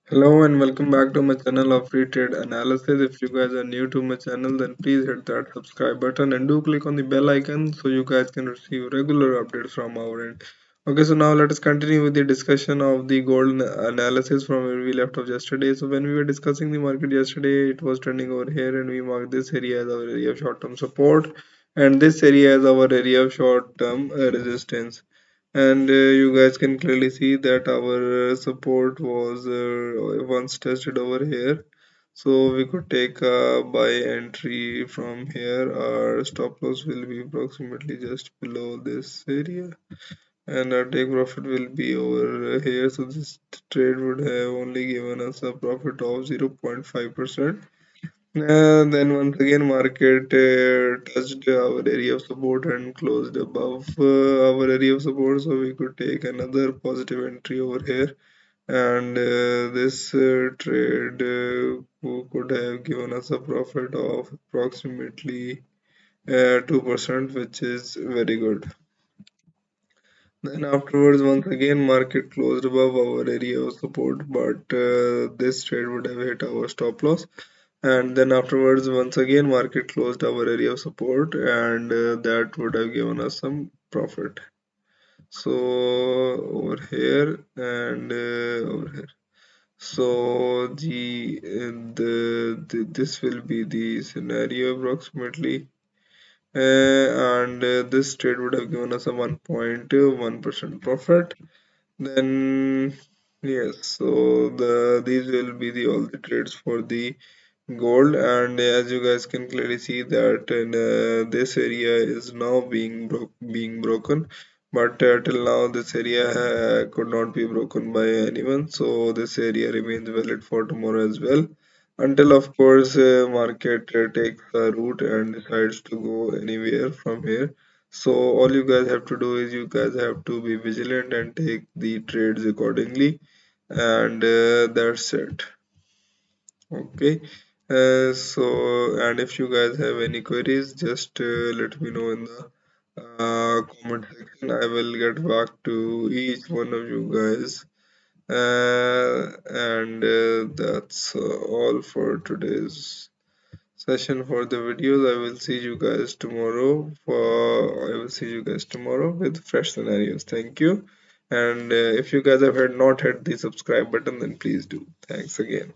Hello and welcome back to my channel of free trade analysis. If you guys are new to my channel, then please hit that subscribe button and do click on the bell icon so you guys can receive regular updates from our end. Okay, so now let us continue with the discussion of the gold analysis from where we left off yesterday. So when we were discussing the market yesterday, it was trending over here and we marked this area as our area of short-term support and this area as our area of short-term resistance. And you guys can clearly see that our support was once tested over here, so we could take a buy entry from here. Our stop loss will be approximately just below this area and our take profit will be over here, so this trade would have only given us a profit of 0.5%. Then once again market touched our area of support and closed above our area of support, so we could take another positive entry over here, and this trade could have given us a profit of approximately 2%, which is very good. Then afterwards, once again, market closed above our area of support, but this trade would have hit our stop loss. And then afterwards, once again, market closed our area of support, and that would have given us some profit. So over here and over here. So this will be the scenario approximately. And this trade would have given us a 1.1% profit. Then yes, so these will be the all the trades for the gold, and as you guys can clearly see that this area is now being broken, but till now this area could not be broken by anyone, so this area remains valid for tomorrow as well, until of course market takes a route and decides to go anywhere from here. So all you guys have to do is you guys have to be vigilant and take the trades accordingly, and that's it. Okay. So, and if you guys have any queries, just let me know in the comment section. I will get back to each one of you guys. And that's all for today's session for the videos. I will see you guys tomorrow. I will see you guys tomorrow with fresh scenarios. Thank you. And if you guys have not hit the subscribe button, then please do. Thanks again.